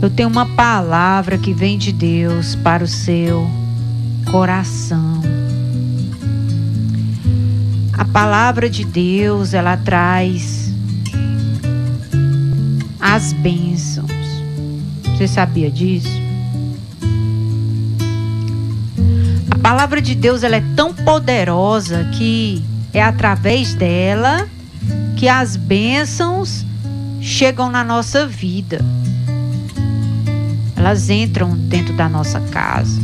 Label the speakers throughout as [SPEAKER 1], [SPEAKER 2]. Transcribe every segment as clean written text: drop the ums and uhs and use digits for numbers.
[SPEAKER 1] Eu tenho uma palavra que vem de Deus para o seu coração. A palavra de Deus, ela traz as bênçãos. Você sabia disso? A palavra de Deus, ela é tão poderosa que é através dela que as bênçãos chegam na nossa vida. Elas entram dentro da nossa casa.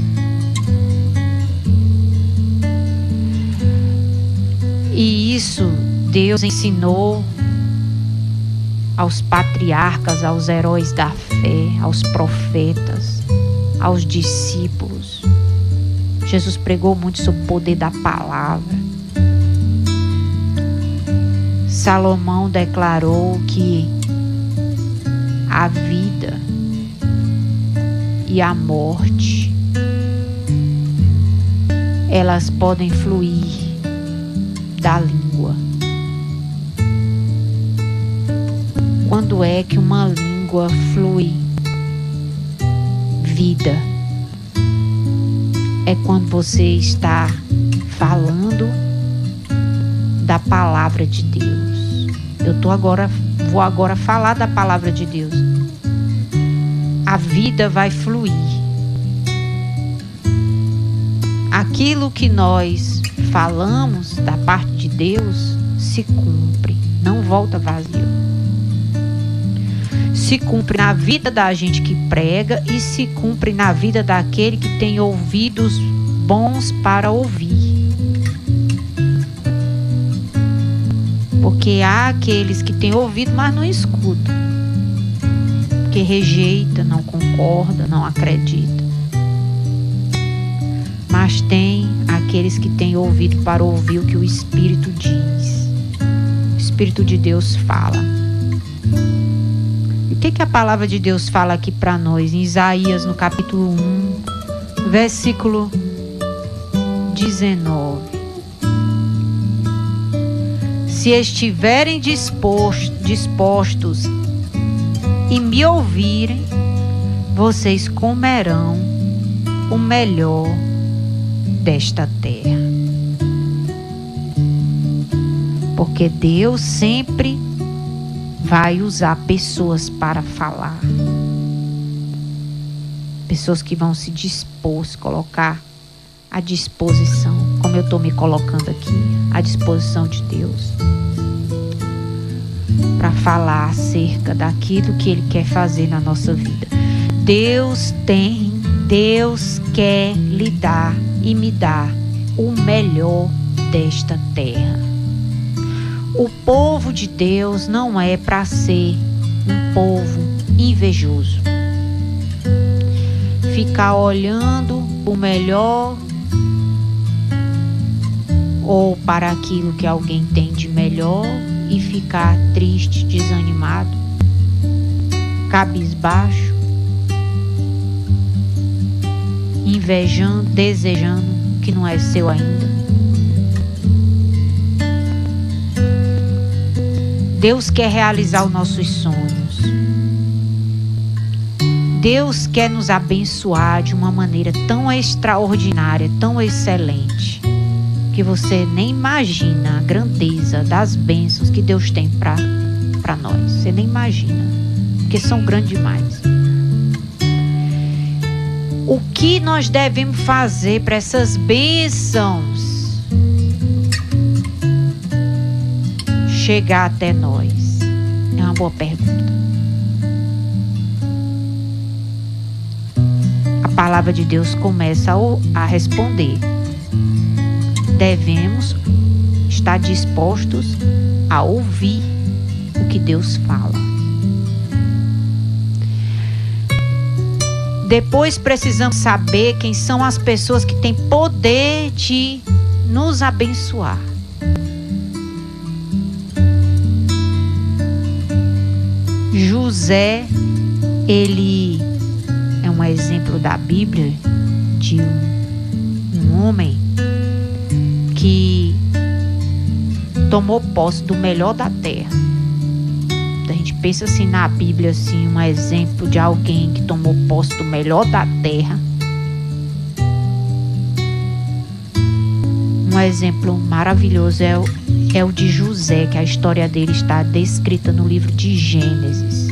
[SPEAKER 1] E isso Deus ensinou aos patriarcas, aos heróis da fé, aos profetas, aos discípulos. Jesus pregou muito sobre o poder da palavra. Salomão declarou que a vida e a morte, elas podem fluir da língua. Quando é que uma língua flui vida? É quando você está falando da palavra de Deus. Vou agora falar da palavra de Deus. A vida vai fluir. Aquilo que nós falamos da parte de Deus se cumpre, não volta vazio. Se cumpre na vida da gente que prega e se cumpre na vida daquele que tem ouvidos bons para ouvir. Porque há aqueles que têm ouvido, mas não escutam. Que rejeita, não concorda, não acredita. Mas tem aqueles que têm ouvido para ouvir o que o Espírito diz. O Espírito de Deus fala. E o que a palavra de Deus fala aqui para nós? Em Isaías, no capítulo 1, versículo 19. Se estiverem dispostos e me ouvirem, vocês comerão o melhor desta terra. Porque Deus sempre vai usar pessoas para falar. Pessoas que vão se dispor, se colocar à disposição, como eu estou me colocando aqui, à disposição de Deus, para falar acerca daquilo que Ele quer fazer na nossa vida. Deus quer lhe dar e me dar o melhor desta terra. O povo de Deus não é para ser um povo invejoso. Ficar olhando o melhor ou para aquilo que alguém tem de melhor e ficar triste, desanimado, cabisbaixo, invejando, desejando o que não é seu ainda. Deus quer realizar os nossos sonhos. Deus quer nos abençoar de uma maneira tão extraordinária, tão excelente, que você nem imagina a grandeza das bênçãos que Deus tem para nós. Você nem imagina, porque são grandes demais. O que nós devemos fazer para essas bênçãos chegar até nós? É uma boa pergunta. A palavra de Deus começa a responder. Devemos estar dispostos a ouvir o que Deus fala. Depois precisamos saber quem são as pessoas que têm poder de nos abençoar. José, ele é um exemplo da Bíblia de um homem que tomou posse do melhor da terra. A gente pensa assim na Bíblia, assim, um exemplo de alguém que tomou posse do melhor da terra. Um exemplo maravilhoso é o de José, que a história dele está descrita no livro de Gênesis,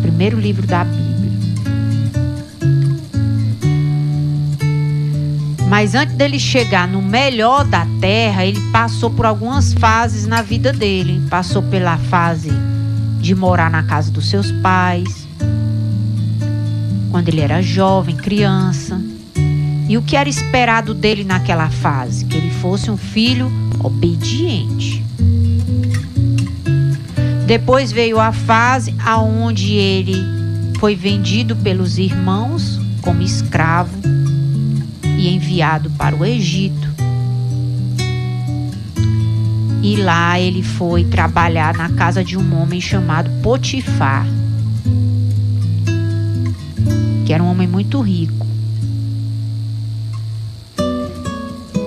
[SPEAKER 1] primeiro livro da Bíblia. Mas antes dele chegar no melhor da terra, ele passou por algumas fases na vida dele. Passou pela fase de morar na casa dos seus pais, quando ele era jovem, criança. E o que era esperado dele naquela fase? Que ele fosse um filho obediente. Depois veio a fase onde ele foi vendido pelos irmãos como escravo e enviado para o Egito. E lá ele foi trabalhar na casa de um homem chamado Potifar, que era um homem muito rico.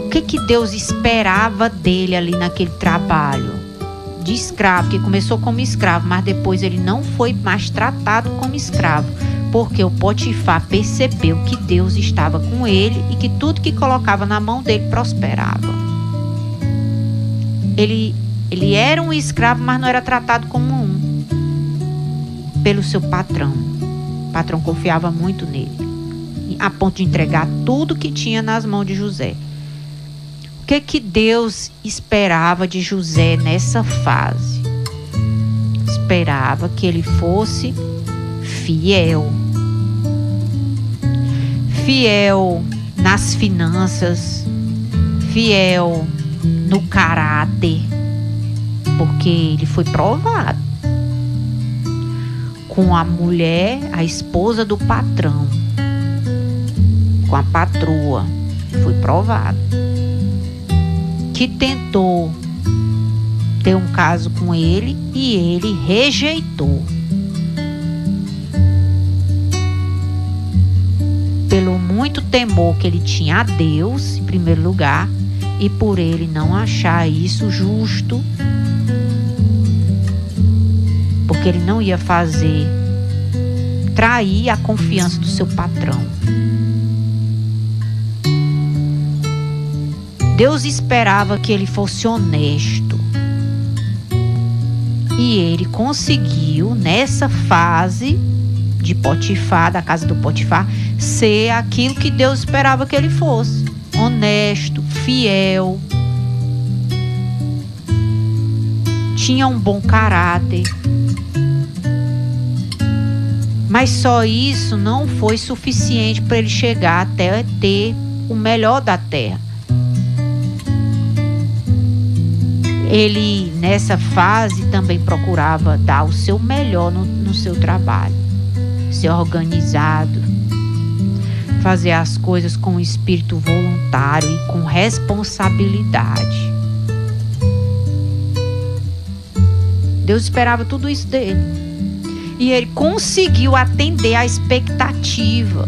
[SPEAKER 1] O que Deus esperava dele ali naquele trabalho de escravo, que começou como escravo, mas depois ele não foi mais tratado como escravo, porque o Potifar percebeu que Deus estava com ele e que tudo que colocava na mão dele prosperava. Ele era um escravo, mas não era tratado como um pelo seu patrão. O patrão confiava muito nele, a ponto de entregar tudo que tinha nas mãos de José. O que Deus esperava de José nessa fase? Esperava que ele fosse fiel. Fiel nas finanças, fiel no caráter, porque ele foi provado com a mulher, a esposa do patrão, com a patroa. Foi provado que tentou ter um caso com ele e ele rejeitou. Pelo muito temor que ele tinha a Deus, em primeiro lugar, e por ele não achar isso justo, porque ele não ia trair a confiança do seu patrão. Deus esperava que ele fosse honesto. E ele conseguiu, nessa fase de Potifar, da casa do Potifar, ser aquilo que Deus esperava que ele fosse: honesto, fiel, tinha um bom caráter. Mas só isso não foi suficiente para ele chegar até ter o melhor da terra. Ele, nessa fase, também procurava dar o seu melhor no seu trabalho, ser organizado, fazer as coisas com espírito voluntário e com responsabilidade. Deus esperava tudo isso dele. E ele conseguiu atender à expectativa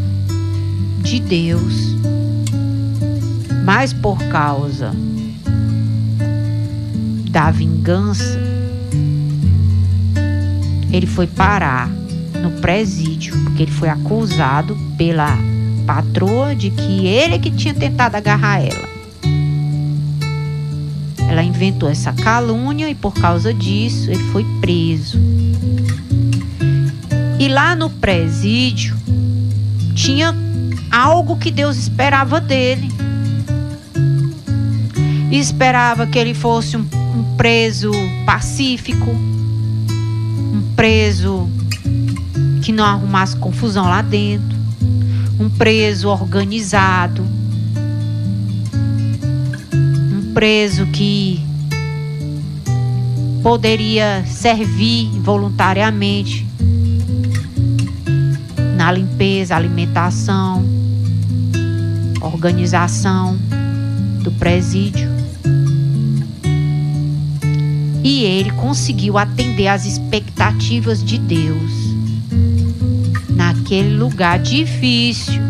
[SPEAKER 1] de Deus. Mas por causa da vingança, ele foi parar no presídio, porque ele foi acusado pela patroa de que ele que tinha tentado agarrar ela. Ela inventou essa calúnia e por causa disso ele foi preso. E lá no presídio tinha algo que Deus esperava dele. E esperava que ele fosse um preso pacífico, um preso que não arrumasse confusão lá dentro, um preso organizado, um preso que poderia servir voluntariamente na limpeza, alimentação, organização do presídio. E ele conseguiu atender às expectativas de Deus naquele lugar difícil.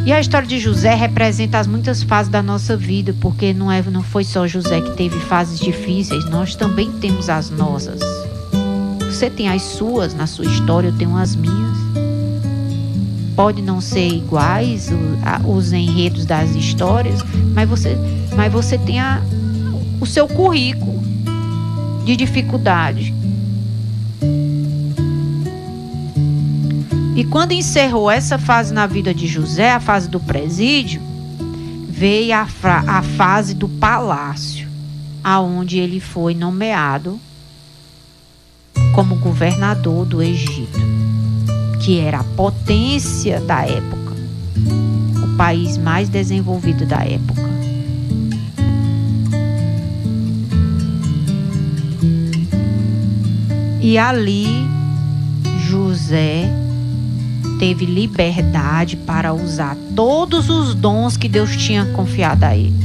[SPEAKER 1] E a história de José representa as muitas fases da nossa vida, porque não foi só José que teve fases difíceis, nós também temos as nossas. Você tem as suas na sua história, eu tenho as minhas. Pode não ser iguais os enredos das histórias, mas você tem o seu currículo de dificuldade. E quando encerrou essa fase na vida de José, a fase do presídio, veio a fase do palácio, aonde ele foi nomeado como governador do Egito, que era a potência da época, o país mais desenvolvido da época. E ali José teve liberdade para usar todos os dons que Deus tinha confiado a ele.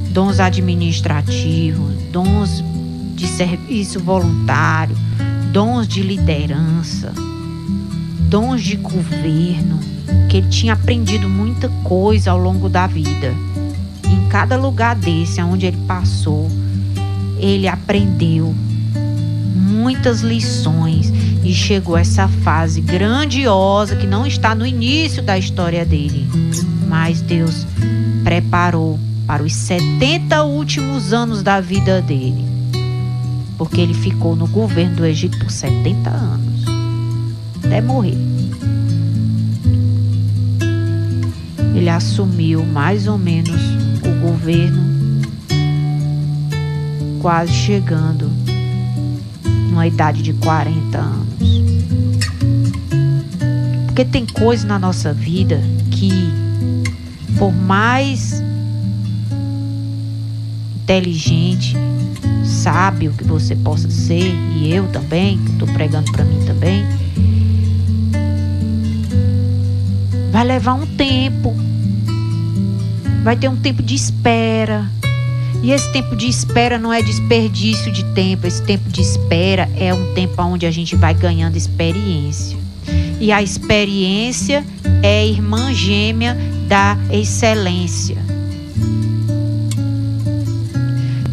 [SPEAKER 1] Dons administrativos, dons de serviço voluntário, dons de liderança, dons de governo, que ele tinha aprendido muita coisa ao longo da vida. Em cada lugar desse, onde ele passou, ele aprendeu muitas lições e chegou a essa fase grandiosa que não está no início da história dele, mas Deus preparou para os 70 últimos anos da vida dele, porque ele ficou no governo do Egito por 70 anos, até morrer. Ele assumiu mais ou menos o governo, quase chegando numa idade de 40 anos. Porque tem coisa na nossa vida que, por mais inteligente, sábio que você possa ser, e eu também, que estou pregando para mim também, vai levar um tempo, vai ter um tempo de espera. E esse tempo de espera não é desperdício de tempo. Esse tempo de espera é um tempo onde a gente vai ganhando experiência. E a experiência é irmã gêmea da excelência.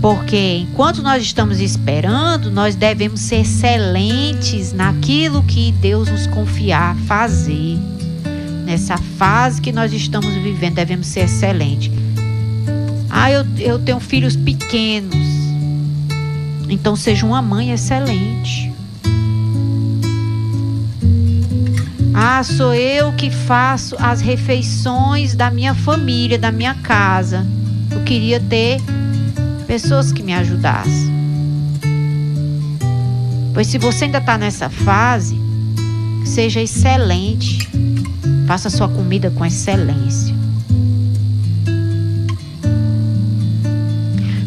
[SPEAKER 1] Porque enquanto nós estamos esperando, nós devemos ser excelentes naquilo que Deus nos confiar fazer. Nessa fase que nós estamos vivendo, devemos ser excelentes. Eu tenho filhos pequenos, então seja uma mãe excelente. Sou eu que faço as refeições da minha família, da minha casa. Eu queria ter pessoas que me ajudassem. Pois se você ainda está nessa fase, seja excelente. Faça sua comida com excelência.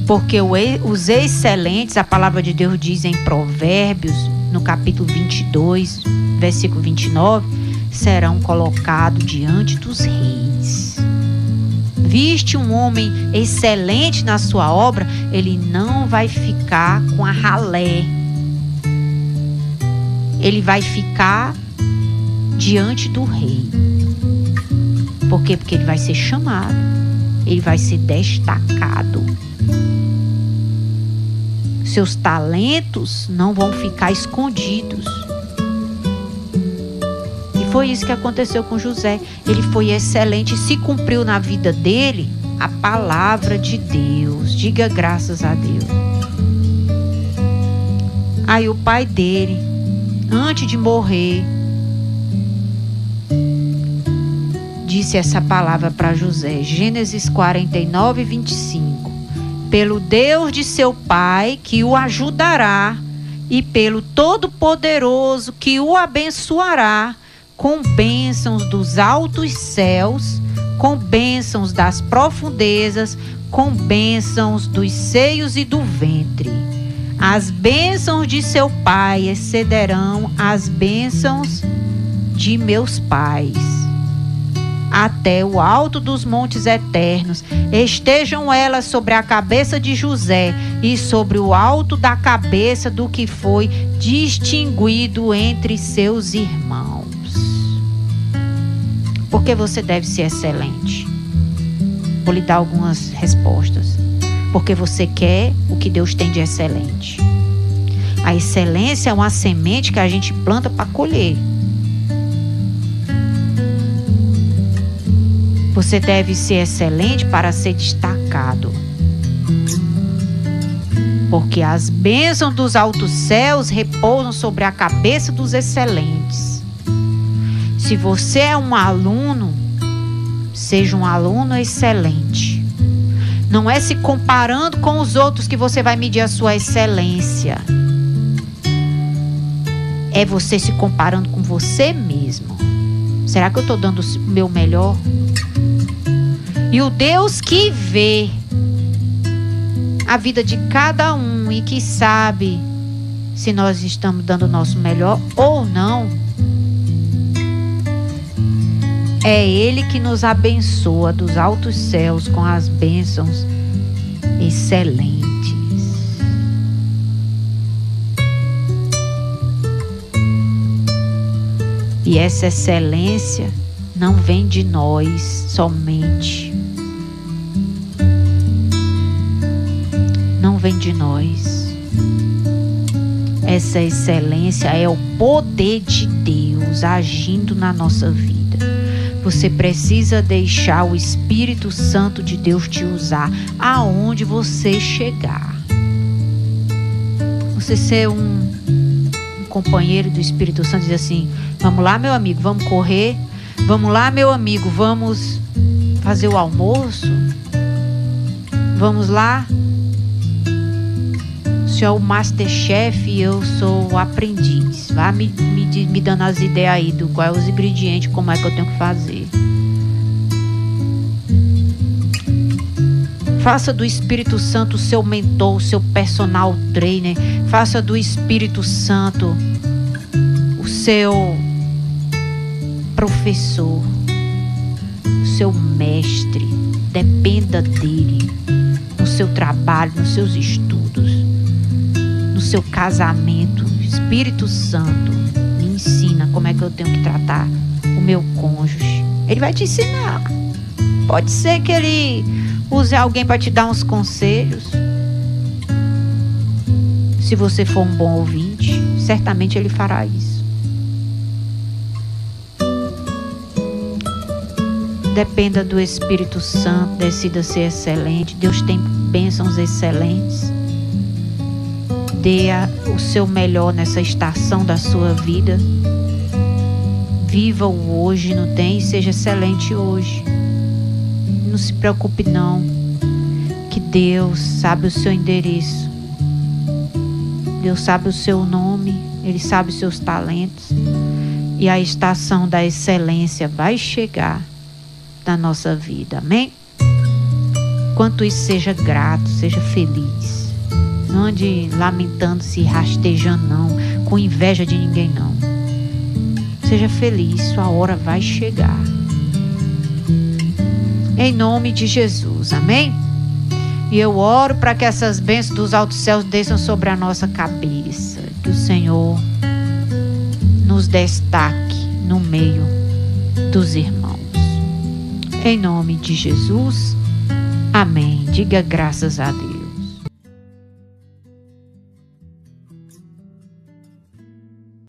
[SPEAKER 1] Porque os excelentes, a palavra de Deus diz em Provérbios, no capítulo 22, versículo 29, serão colocados diante dos reis. Viste um homem excelente na sua obra, ele não vai ficar com a ralé. Ele vai ficar diante do rei. Por quê? Porque ele vai ser chamado. Ele vai ser destacado. Seus talentos não vão ficar escondidos. E foi isso que aconteceu com José. Ele foi excelente e se cumpriu na vida dele a palavra de Deus. Diga graças a Deus. Aí o pai dele, antes de morrer, disse essa palavra para José. Gênesis 49, 25. Pelo Deus de seu pai que o ajudará e pelo Todo-Poderoso que o abençoará com bênçãos dos altos céus, com bênçãos das profundezas, com bênçãos dos seios e do ventre. As bênçãos de seu pai excederão as bênçãos de meus pais. Até o alto dos montes eternos, estejam elas sobre a cabeça de José e sobre o alto da cabeça do que foi distinguido entre seus irmãos. Porque você deve ser excelente. Vou lhe dar algumas respostas. Porque você quer o que Deus tem de excelente. A excelência é uma semente que a gente planta para colher. Você deve ser excelente para ser destacado. Porque as bênçãos dos altos céus repousam sobre a cabeça dos excelentes. Se você é um aluno, seja um aluno excelente. Não é se comparando com os outros que você vai medir a sua excelência. É você se comparando com você mesmo. Será que eu estou dando o meu melhor? E o Deus que vê a vida de cada um e que sabe se nós estamos dando o nosso melhor ou não, é Ele que nos abençoa dos altos céus com as bênçãos excelentes. E essa excelência não vem de nós somente. Não vem de nós. Essa excelência é o poder de Deus agindo na nossa vida. Você precisa deixar o Espírito Santo de Deus te usar aonde você chegar. Você ser um companheiro do Espírito Santo, diz assim: vamos lá, meu amigo, vamos correr. Vamos lá, meu amigo, vamos fazer o almoço. Vamos lá. O senhor é o Masterchef e eu sou o aprendiz. Vá me dando as ideias aí do quais os ingredientes, como é que eu tenho que fazer. Faça do Espírito Santo o seu mentor, o seu personal trainer. Faça do Espírito Santo o seu professor, o seu mestre. Dependa dele no seu trabalho, nos seus estudos, no seu casamento. Espírito Santo, me ensina como é que eu tenho que tratar o meu cônjuge. Ele vai te ensinar. Pode ser que ele use alguém para te dar uns conselhos. Se você for um bom ouvinte, certamente ele fará isso. Dependa do Espírito Santo, decida ser excelente. Deus tem bênçãos excelentes. Dê o seu melhor nessa estação da sua vida. Viva o hoje, não tem? Seja excelente hoje. Não se preocupe não, que Deus sabe o seu endereço. Deus sabe o seu nome, Ele sabe os seus talentos. E a estação da excelência vai chegar na nossa vida, amém? Quanto isso, seja grato, seja feliz. Não ande lamentando-se, rastejando não, com inveja de ninguém não. Seja feliz, sua hora vai chegar. Em nome de Jesus, amém? E eu oro para que essas bênçãos dos altos céus desçam sobre a nossa cabeça. Que o Senhor nos destaque no meio dos irmãos. Em nome de Jesus, amém. Diga graças a Deus.